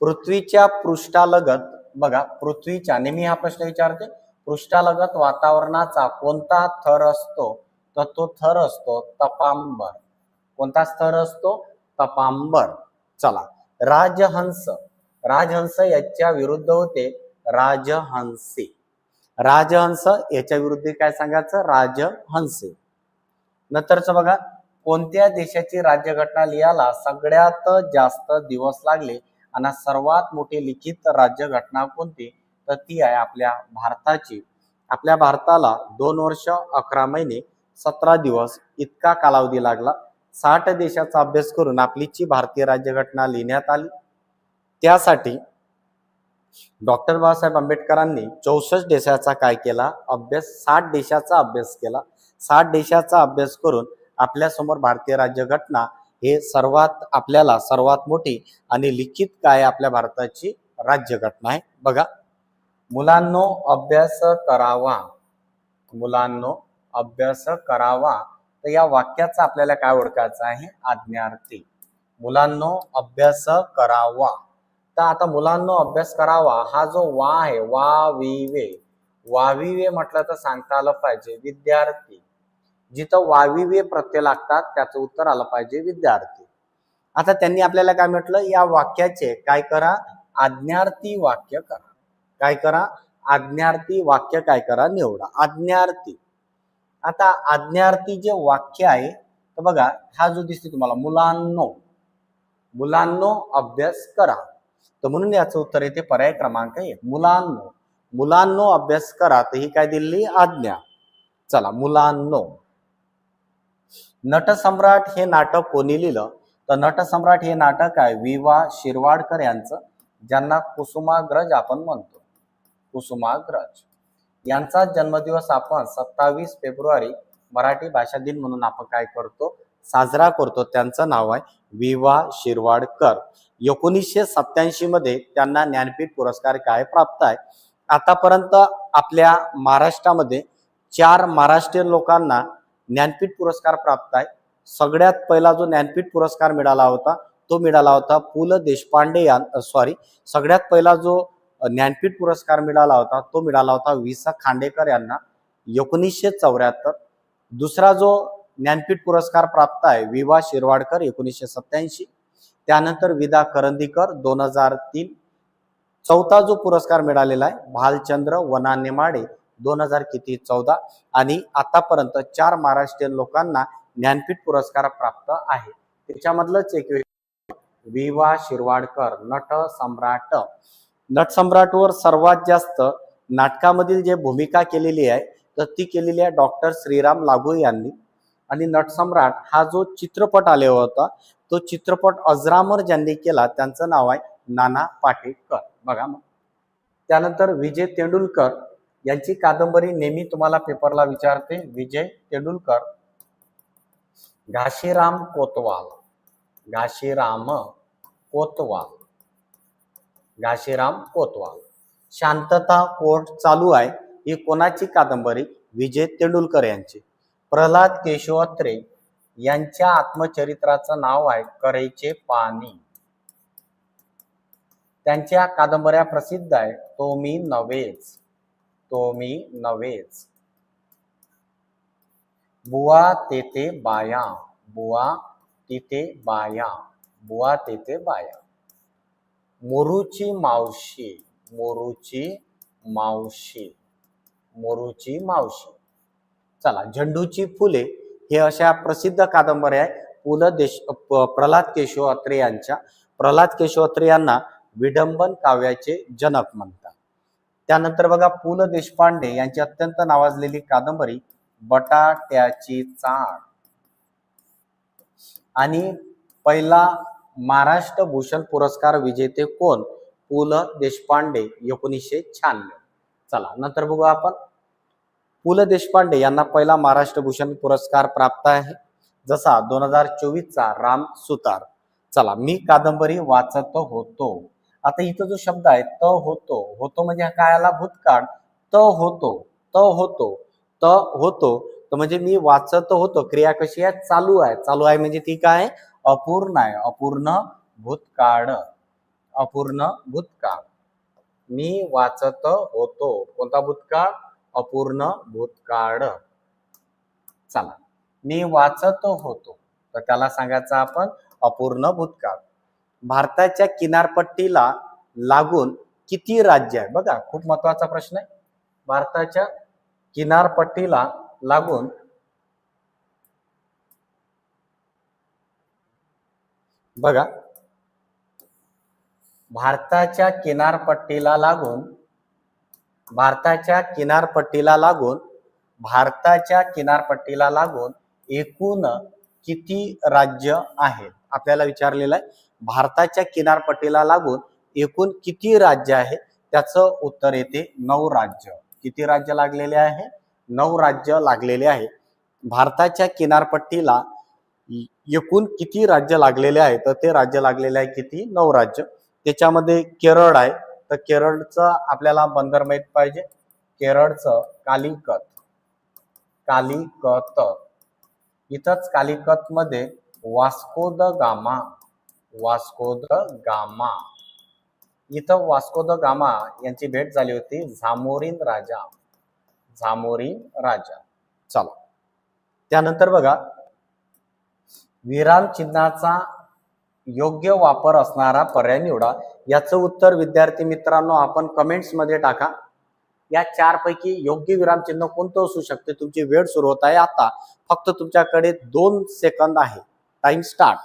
Speaker 1: पृथ्वीच्या पृष्ठालगत, बघा पृथ्वीच्या, नेहमी हा प्रश्न विचारते, पृष्ठालगत वातावरणाचा कोणता थर असतो? तर तो थर असतो तपांबर. कोणता थर असतो? तपांबर. चला राजहंस. राजहंस याच्या विरुद्ध होते राजहंसी. राजहंस याच्या विरुद्ध काय सांगायचं? राजहंसी. नंतरच बघा. कोणत्या देशाची राज्यघटना लिहायला सगळ्यात जास्त दिवस लागले आणि सर्वात मोठी लिखित राज्यघटना कोणती? तर ती आहे आपल्या भारताची. आपल्या भारताला 2 वर्ष 11 महिने 17 दिवस इतका कालावधी लागला. 60 देशाचा अभ्यास करून आपलीची भारतीय राज्यघटना लिहिण्यात आली. त्यासाठी डॉक्टर बाबासाहेब आंबेडकरांनी 64 देशाचा काय केला? अभ्यास. 60 देशाचा अभ्यास केला. 60 देशाचा अभ्यास करून आपल्या समोर भारतीय राज्यघटना हे आपल्याला सर्वात मोठी आणि लिखित काय आपल्या भारताची राज्यघटना आहे. बघा. मुलांनो अभ्यास करावा. मुलांनो अभ्यास करावा. तर या वाक्याचा आपल्याला काय ओळखायचं आहे? आज्ञार्थी. मुलांनो अभ्यास करावा. तर आता मुलांनो अभ्यास करावा हा जो वा आहे, वाविवे. वाविवे म्हटलं तर सांगता आलं पाहिजे विद्यार्थी. जिथं वाविवे प्रत्यय लागतात त्याचं उत्तर आलं पाहिजे विद्यार्थी. आता त्यांनी आपल्याला काय म्हटलं? या वाक्याचे काय करा? आज्ञार्थी वाक्य करा. काय करा? आज्ञार्थी वाक्य काय करा? निवडा. आज्ञार्थी. आता आज्ञार्थी जे वाक्य आहे, तर बघा हा जो दिसते तुम्हाला, मुलांनो. मुलांनो अभ्यास करा. तर म्हणून याचं उत्तर येते पर्याय क्रमांक 1. मुलांनो. मुलांनो अभ्यास करा. तर ही काय दिली? आज्ञा. चला मुलांनो. नटसम्राट हे नाटक कोणी लिहिलं? तर नटसम्राट हे नाटक आहे वि.वा. शिरवाडकर यांचं, ज्यांना कुसुमाग्रज आपण म्हणतो. कुसुमाग्रज. यांचा जन्मदिवस आपण 27 फेब्रुवारी मराठी भाषा दिन म्हणून आपण काय करतो, साजरा करतो. त्यांचं नाव आहे वि.वा. शिरवाडकर. 1987 मध्ये त्यांना ज्ञानपीठ पुरस्कार काय प्राप्त आहे. आतापर्यंत आपल्या महाराष्ट्रामध्ये 4 महाराष्ट्रीयन लोकांना ज्ञानपीठ पुरस्कार प्राप्त आहे. सगळ्यात पहिला जो ज्ञानपीठ पुरस्कार मिळाला होता तो मिळाला होता पु ल देशपांडे सगळ्यात पहिला जो ज्ञानपीठ पुरस्कार मिळाला होता तो मिळाला होता वि.स. खांडेकर यांना 1974. दुसरा जो ज्ञानपीठ पुरस्कार प्राप्त आहे वि.वा. शिरवाडकर 1987. त्यानंतर वि.दा. करंदीकर 2003. चौथा जो पुरस्कार मिळालेला आहे भालचंद्र वना नेमाडे 2014. आणि आतापर्यंत 4 महाराष्ट्रीयन लोकांना ज्ञानपीठ पुरस्कार प्राप्त आहे. त्याच्यामधलंच एक वि.वा. शिरवाडकर नटसम्राटवर सर्वात जास्त नाटकामधील जे भूमिका केलेली आहे तर ती केलेली आहे डॉक्टर श्रीराम लागू यांनी. आणि नटसम्राट हा जो चित्रपट आले होता तो चित्रपट अजरामर ज्यांनी केला त्यांचं नाव आहे नाना पाटेकर. बघा मग त्यानंतर विजय तेंडुलकर यांची कादंबरी नेहमी तुम्हाला पेपरला विचारते. विजय तेंडुलकर घाशीराम कोतवाल शांतता कोर्ट चालू आहे ही कोणाची कादंबरी, विजय तेंडुलकर यांची. प्रल्हाद केशव अत्रे यांच्या आत्मचरित्राचं नाव आहे करेचे पाणी. त्यांच्या कादंबऱ्या प्रसिद्ध आहे तो मी नव्हेच. बुवा तेथे बाया. मोरूची मावशी. चला, झेंडूची फुले हे अशा प्रसिद्ध कादंबऱ्या आहे प्रल्हाद केशव अत्रे यांच्या. प्रल्हाद केशव अत्रे यांना विडंबन काव्याचे जनक म्हणतात. त्यानंतर बघा पु ल देशपांडे यांची अत्यंत नावाजलेली कादंबरी बटाट्याची चाळ. आणि पहिला महाराष्ट्र भूषण पुरस्कार विजेते कोण, पु ल देशपांडे 1996. चला नंतर बघू आपण पु ल देशपांडे यांना पहिला महाराष्ट्र भूषण पुरस्कार प्राप्त आहे जसा 2024चा राम सुतार. चला, मी कादंबरी वाचत होतो. आता इथं जो शब्द आहे होतो म्हणजे काय आला, भूतकाळ. तर म्हणजे मी वाचत होतो, क्रिया कशी आहे, चालू आहे म्हणजे ती काय, अपूर्ण आहे, अपूर्ण भूतकाळ. मी वाचत होतो, कोणता भूतकाळ, अपूर्ण भूतकाळ. चला, मी वाचत होतो तर त्याला सांगायचं आपण अपूर्ण भूतकाळ. भारताच्या किनारपट्टीला लागून किती राज्य आहे, बघा खूप महत्वाचा प्रश्न आहे. भारताच्या किनारपट्टीला लागून बघा भारताच्या किनारपट्टीला लागून एकूण किती राज्य आहेत आपल्याला विचारलेलं आहे. भारताच्या किनारपट्टीला लागून एकूण किती राज्य आहे, त्याचं उत्तर येते 9 राज्य. किती राज्य लागलेले आहे, 9 राज्य लागलेले आहे. भारताच्या किनारपट्टीला एकूण किती राज्य लागलेले आहे, तर ते राज्य लागलेले आहे किती, 9 राज्य. त्याच्यामध्ये केरळ आहे, तर केरळचं आपल्याला बंदर माहित पाहिजे. केरळचं कालिकत. इथंच कालिकत मध्ये वास्को द गामा यांची भेट झाली होती झामोरीन राजा. चला, त्यानंतर बघा विराम चिन्हाचा योग्य वापर असणारा पर्याय निवडा. याचं उत्तर विद्यार्थी मित्रांनो आपण कमेंट्स मध्ये टाका. या 4 पैकी योग्य विरामचिन्ह कोणतं असू शकते. तुमची वेळ सुरू होत आहे आता. फक्त तुमच्याकडे 2 सेकंद आहे. Time start.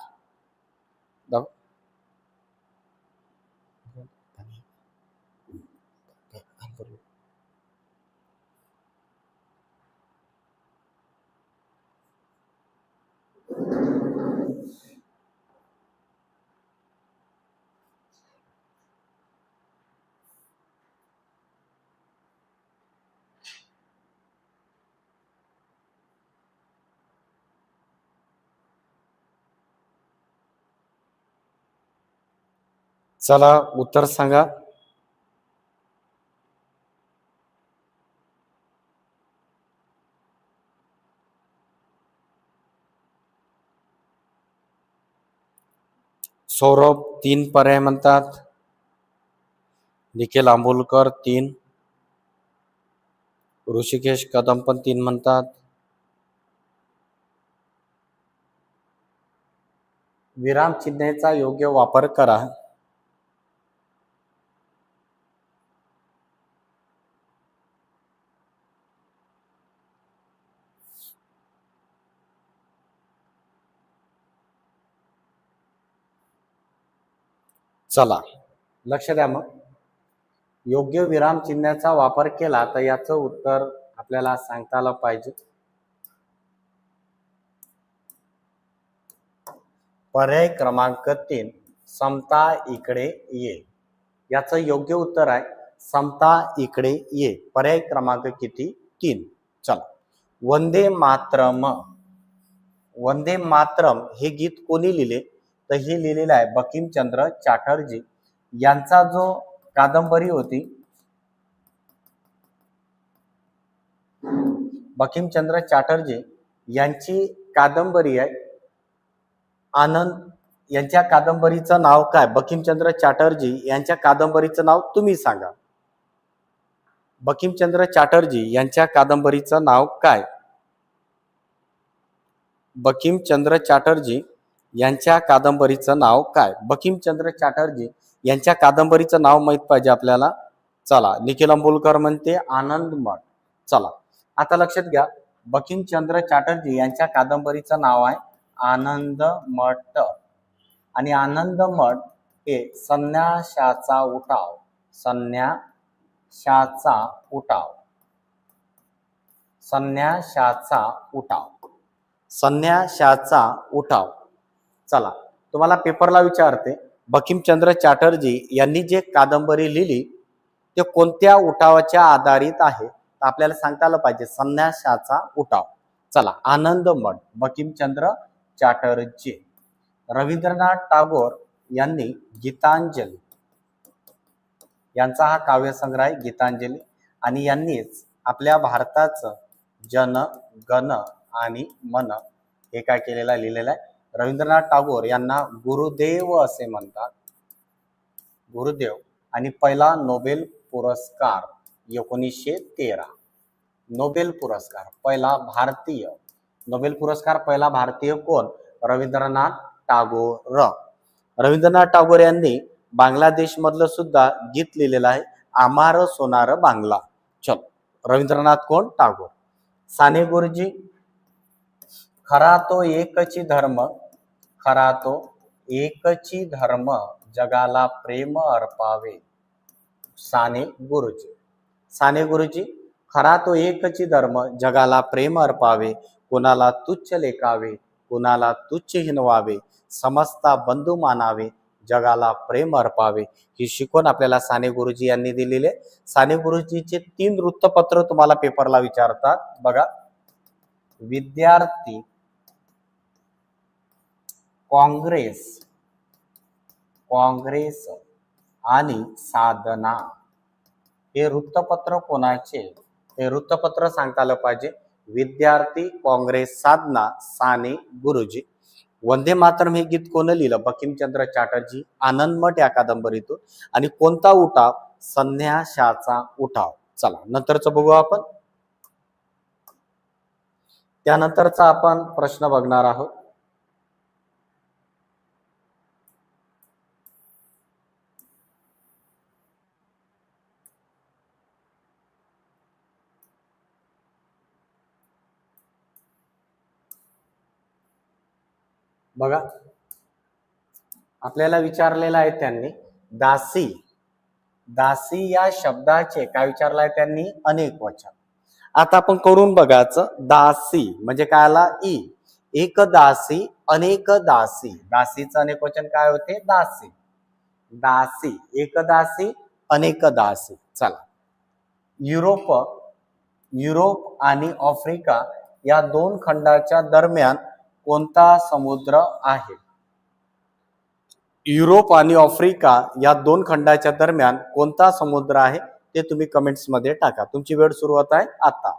Speaker 1: चला उत्तर सांगा. सौरभ 3 पर्याय म्हणतात. निखिल आंबोलकर 3, ऋषिकेश कदम पण 3 म्हणतात. विराम चिन्हाचा योग्य वापर करा. चला लक्ष द्या. मग योग्य विराम चिन्हाचा वापर केला तर याचं उत्तर आपल्याला सांगता आलं पाहिजे. पर्याय क्रमांक 3, समता इकडे ये. याचं योग्य उत्तर आहे समता इकडे ये. पर्याय क्रमांक किती? 3. चला. वंदे मातरम. वंदे मातरम हे गीत कोणी लिहिले? तर हे लिहिलेलं आहे बंकिमचंद्र चॅटर्जी यांचा जो कादंबरी होती, बंकिमचंद्र चॅटर्जी यांची कादंबरी आहे आनंद. यांच्या कादंबरीचं नाव काय? बंकिमचंद्र चॅटर्जी यांच्या कादंबरीचं नाव तुम्ही सांगा. बंकिमचंद्र चॅटर्जी यांच्या कादंबरीचं नाव काय? बंकिमचंद्र चॅटर्जी यांच्या कादंबरीचं नाव काय? बंकिमचंद्र चॅटर्जी यांच्या कादंबरीचं नाव माहित पाहिजे आपल्याला. चला. निखिल आंबोलकर म्हणते आनंद मठ. चला आता लक्षात घ्या. बंकिमचंद्र चॅटर्जी यांच्या कादंबरीचं नाव आहे आनंद मठ. आणि आनंद मठ हे संन्याशाचा उठाव. संन्याशाचा उठाव. संन्याशाचा उठाव. संन्याशाचा उठाव. चला तुम्हाला पेपरला विचारते बंकिमचंद्र चॅटर्जी यांनी जे कादंबरी लिहिली ते कोणत्या उठावाच्या आधारित आहे? तर आपल्याला सांगता आलं पाहिजे संन्याशाचा उठाव. चला. आनंद मठ बंकिमचंद्र चॅटर्जी. रवींद्रनाथ टागोर यांनी गीतांजली यांचा हा काव्यसंग्रह आहे गीतांजली. आणि यांनीच आपल्या भारताचं जन गण आणि मन हे काय केलेलं आहे? लिहिलेलं आहे. रवींद्रनाथ टागोर यांना गुरुदेव असे म्हणतात. गुरुदेव. आणि पहिला नोबेल पुरस्कार 1913. नोबेल पुरस्कार पहिला भारतीय. नोबेल पुरस्कार पहिला भारतीय कोण? रवींद्रनाथ टागोर. रवींद्रनाथ टागोर यांनी बांगलादेश मधलं सुद्धा गीत लिहिलेलं आहे आमार सोनार बांगला. चल. रवींद्रनाथ कोण? टागोर. साने गुरुजी. खरा तो एकची धर्म. खरा तो एकची धर्म जगाला प्रेम अर्पावे. साने गुरुजी. साने गुरुजी. खरा तो एकची धर्म जगाला प्रेम अर्पावे. कुणाला तुच्छ लेखावे. कुणाला तुच्छ हिनवावे. समस्ता बंधू मानावे. जगाला प्रेम अर्पावे. ही शिकवण आपल्याला साने गुरुजी यांनी दिलेली आहे. साने गुरुजीचे 3 वृत्तपत्र तुम्हाला पेपरला विचारतात. बघा. विद्यार्थी काँग्रेस. काँग्रेस आणि साधना. हे वृत्तपत्र कोणाचे? हे वृत्तपत्र सांगता आलं पाहिजे. विद्यार्थी काँग्रेस साधना साने गुरुजी. वंदे मातरम हे गीत कोण लिहिलं? बंकिमचंद्र चॅटर्जी. आनंद मठ या कादंबरीतून. आणि कोणता उठाव? संन्याशाचा उठाव. चला नंतरच बघू आपण. त्यानंतरचा आपण प्रश्न बघणार आहोत. बघा. आपल्याला विचारलेलं आहे त्यांनी दासी. दासी या शब्दाचे काय विचारलं आहे त्यांनी? अनेक वचन. आता आपण करून बघायचं. दासी म्हणजे काय आला? ई. एक दासी अनेक दासी. दासीचं अनेक वचन काय होते? दासी. दासी. एक दासी अनेक दासी. चला. युरोप आणि आफ्रिका या 2 खंडाच्या दरम्यान कोणता समुद्र आहे? युरोप आणि आफ्रिका या दोन खंडाच्या दरम्यान कोणता समुद्र आहे ते तुम्ही कमेंट्स मध्ये टाका. तुमची वेळ सुरू होत आहे आता.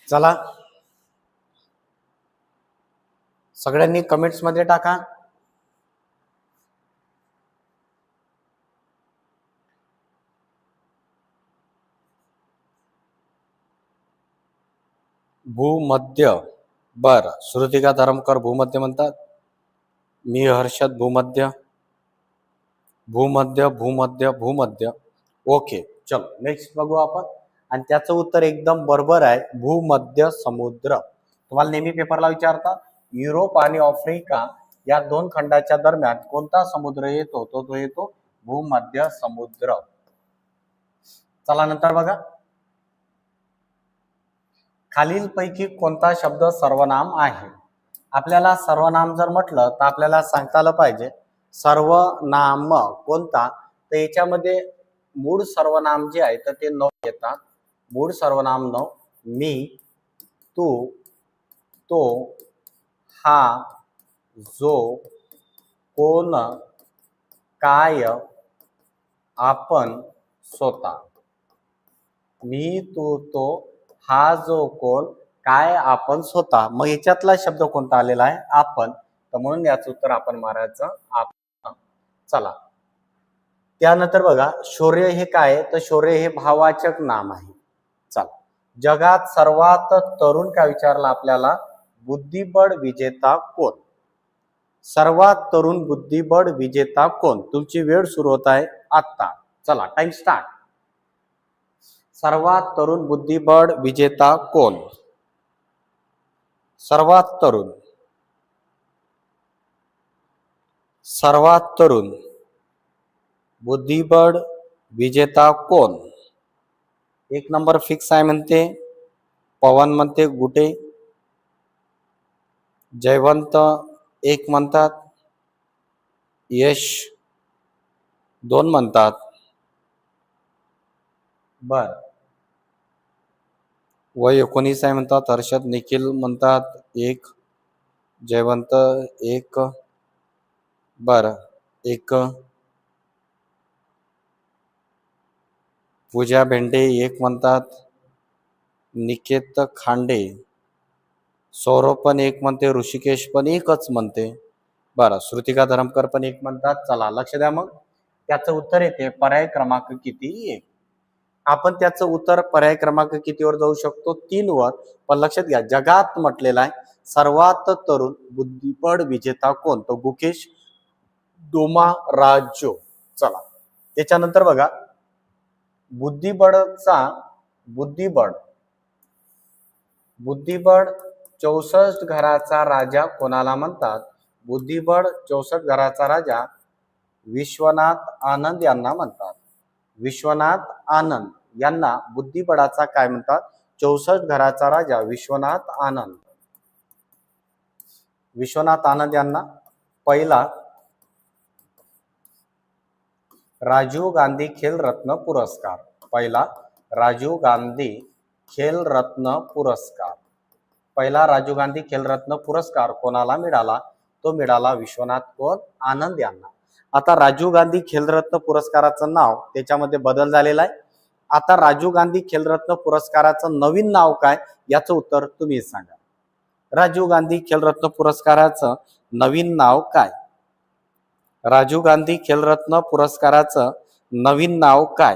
Speaker 1: चला सगळ्यांनी कमेंट्स मध्ये टाका. भूमध्य. बर, श्रुतिका धरमकर भूमध्य म्हणतात. मी हर्षद भूमध्य. भूमध्य भूमध्य भूमध्य. ओके, चलो नेक्स्ट बघू आपण. आणि त्याचं उत्तर एकदम बरोबर आहे, भूमध्य समुद्र. तुम्हाला नेहमी पेपरला विचारतात युरोप आणि आफ्रिका या दोन खंडाच्या दरम्यान कोणता समुद्र येतो, तो येतो भूमध्य समुद्र. चला नंतर बघा. खालीलपैकी कोणता शब्द सर्वनाम आहे? आपल्याला सर्वनाम जर म्हटलं तर आपल्याला सांगता आलं पाहिजे सर्वनाम कोणता. तर याच्यामध्ये मूळ सर्वनाम जे आहे तर ते 9 येतात. मूळ सर्वनाम 9. मी, तू, तो, हा, जो, कोण, काय, आपण, स्वतः. मी, तू, तो, हा, जो, कोण, काय, आपण, स्वतः. मग याच्यातला शब्द कोणता आलेला आहे? आपण. तर म्हणून याचं उत्तर आपण मारायचं आपण. चला त्यानंतर बघा, शौर्य हे काय? तर शौर्य हे भाववाचक नाम आहे. चला, जगात सर्वात तरुण काय विचारला आपल्याला? बुद्धिबळ विजेता कोण? सर्वात तरुण बुद्धिबळ विजेता कोण? तुमची वेळ सुरू होत आहे आता. चला टाइम स्टार्ट. सर्वात तरुण बुद्धिबळ विजेता कोण? सर्वात तरुण, सर्वात तरुण बुद्धिबळ विजेता कोण? 1 नंबर फिक्स आहे म्हणते पवन, म्हणते गुटे. जयवंत 1 म्हणतात. यश 2 म्हणतात. बर, वय 19 आहे म्हणतात. हर्षद निखिल म्हणतात 1. जयवंत 1. बर 1. पूजा भेंडे 1 म्हणतात. निकेत खांडे, सौरभ पण 1 म्हणते. ऋषिकेश पण 1च म्हणते. बरं, श्रुतिका धरमकर पण 1 म्हणतात. चला लक्ष द्या. मग त्याचं उत्तर येते पर्याय क्रमांक किती? 1. आपण त्याचं उत्तर पर्याय क्रमांक कितीवर जाऊ शकतो? 3 वर. पण लक्षात घ्या, जगात म्हटलेला आहे सर्वात तरुण बुद्धिबळ विजेता कोण? तो गुकेश डोमाराजो. चला त्याच्यानंतर बघा, बुद्धिबळ 64 घराचा राजा कोणाला म्हणतात? बुद्धिबळ 64 घराचा राजा विश्वनाथ आनंद यांना म्हणतात. विश्वनाथ आनंद यांना बुद्धिबळाचा काय म्हणतात? 64 घराचा राजा विश्वनाथ आनंद. विश्वनाथ आनंद यांना पहिला राजीव गांधी खेल रत्न पुरस्कार. पहिला राजीव गांधी खेल रत्न पुरस्कार. पहिला राजीव गांधी खेल रत्न पुरस्कार कोणाला मिळाला? तो मिळाला विश्वनाथ कोण? आनंद यांना. आता राजीव गांधी खेल रत्न पुरस्काराचं नाव त्याच्यामध्ये बदल झालेला आहे. आता राजीव गांधी खेल रत्न पुरस्काराचं नवीन नाव काय? याचं उत्तर तुम्ही सांगा. राजीव गांधी खेल रत्न पुरस्काराचं नवीन नाव काय? राजीव गांधी खेल रत्न पुरस्काराचं नवीन नाव काय?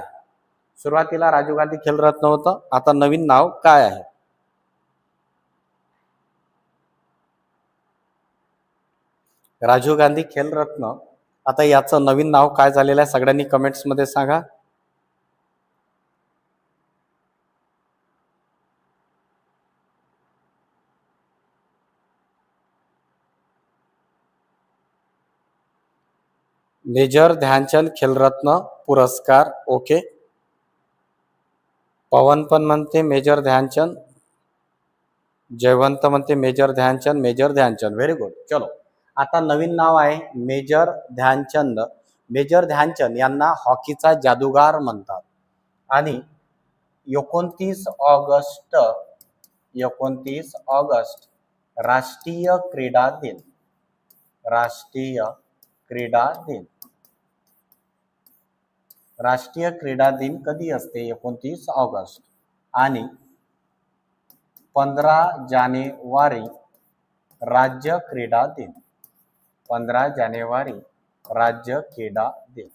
Speaker 1: सुरुवातीला राजीव गांधी खेल रत्न होतं, आता नवीन नाव काय आहे? राजीव गांधी खेल रत्न, आता याचं नवीन नाव काय झालेलं आहे? सगळ्यांनी कमेंट्स मध्ये सांगा. मेजर ध्यानचंद खेलरत्न पुरस्कार. ओके. पवन पण म्हणते मेजर ध्यानचंद. जयवंत म्हणते major Dhyan Chand. Major Dhyan Chand, very good. चलो, आता नवीन नाव आहे मेजर ध्यानचंद. मेजर ध्यानचंद यांना हॉकीचा जादूगार म्हणतात. आणि 29 ऑगस्ट राष्ट्रीय क्रीडा दिन. राष्ट्रीय क्रीडा दिन. राष्ट्रीय क्रीडा दिन कधी असते? 29 ऑगस्ट. आणि 15 जानेवारी राज्य क्रीडा दिन. 15 जानेवारी राज्य क्रीडा दिन.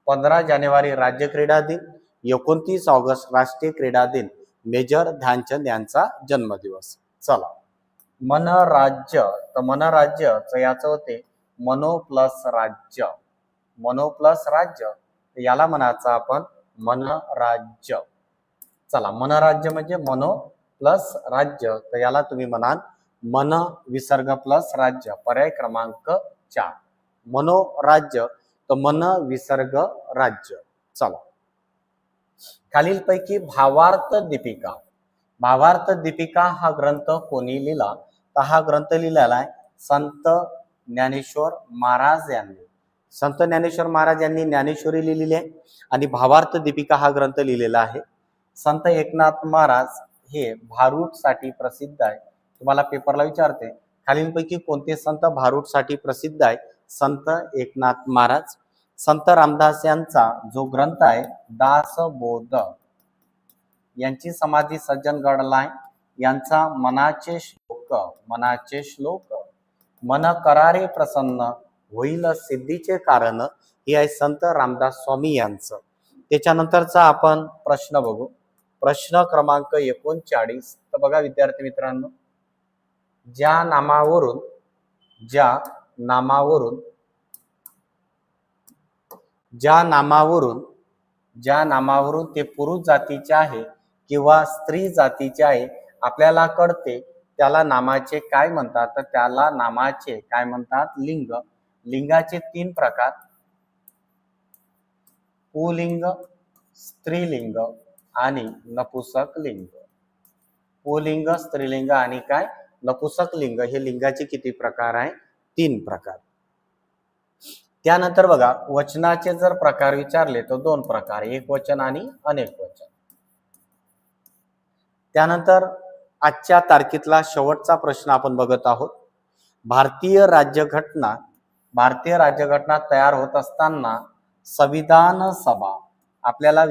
Speaker 1: 15 जानेवारी राज्य क्रीडा दिन, 29 ऑगस्ट राष्ट्रीय क्रीडा दिन, मेजर ध्यानचंद यांचा जन्मदिवस. चला, मनराज्य. तर मनराज्य याचं होते मनो प्लस राज्य. मनो प्लस राज्य, याला म्हणायचं आपण मनराज्य. चला, मनराज्य म्हणजे मनो प्लस राज्य, तर याला तुम्ही म्हणाल मन विसर्ग प्लस राज्य. पर्याय क्रमांक 4. मनोराज्य तर मन विसर्ग राज्य. चला, खालीलपैकी भावार्थ दीपिका. भावार्थ दीपिका हा ग्रंथ कोणी लिहिला? तर हा ग्रंथ लिहिलेला आहे संत ज्ञानेश्वर महाराज यांनी. संत ज्ञानेश्वर महाराज यांनी ज्ञानेश्वरी लिहिलेली आहे आणि भावार्थ दीपिका हा ग्रंथ लिहिलेला आहे. संत एकनाथ महाराज हे भारूडसाठी प्रसिद्ध आहे. तुम्हाला पेपरला विचारते खालीलपैकी कोणते संत भारूडसाठी प्रसिद्ध आहे? संत एकनाथ महाराज. संत रामदास यांचा जो ग्रंथ आहे दासबोध, यांची समाधी सज्जनगडला आहे. यांचा मनाचे श्लोक मन करारे प्रसन्न होईल सिद्धीचे कारण, हे आहे संत रामदास स्वामी यांचं. त्याच्यानंतरचा आपण प्रश्न बघू. प्रश्न क्रमांक 39. तर बघा विद्यार्थी मित्रांनो, ज्या नामावरून ते पुरुष जातीचे आहे किंवा स्त्री जातीचे आहे आपल्याला कळते, त्याला नामाचे काय म्हणतात? तर त्याला नामाचे काय म्हणतात? लिंग. लिंगाचे 3 प्रकार: पुल्लिंग, स्त्रीलिंग आणि नपुंसक लिंग. पुल्लिंग, स्त्रीलिंग आणि काय? नपुंसक लिंग. हे लिंगाचे किती प्रकार आहे? 3 प्रकार. त्यानंतर बघा, वचनाचे जर प्रकार विचारले तर 2 प्रकार, एक वचन आणि अनेक वचन. त्यानंतर आजच्या तारखेतला शेवटचा प्रश्न आपण बघत आहोत. भारतीय राज्यघटना तयार होत असताना संविधान सभा आपल्याला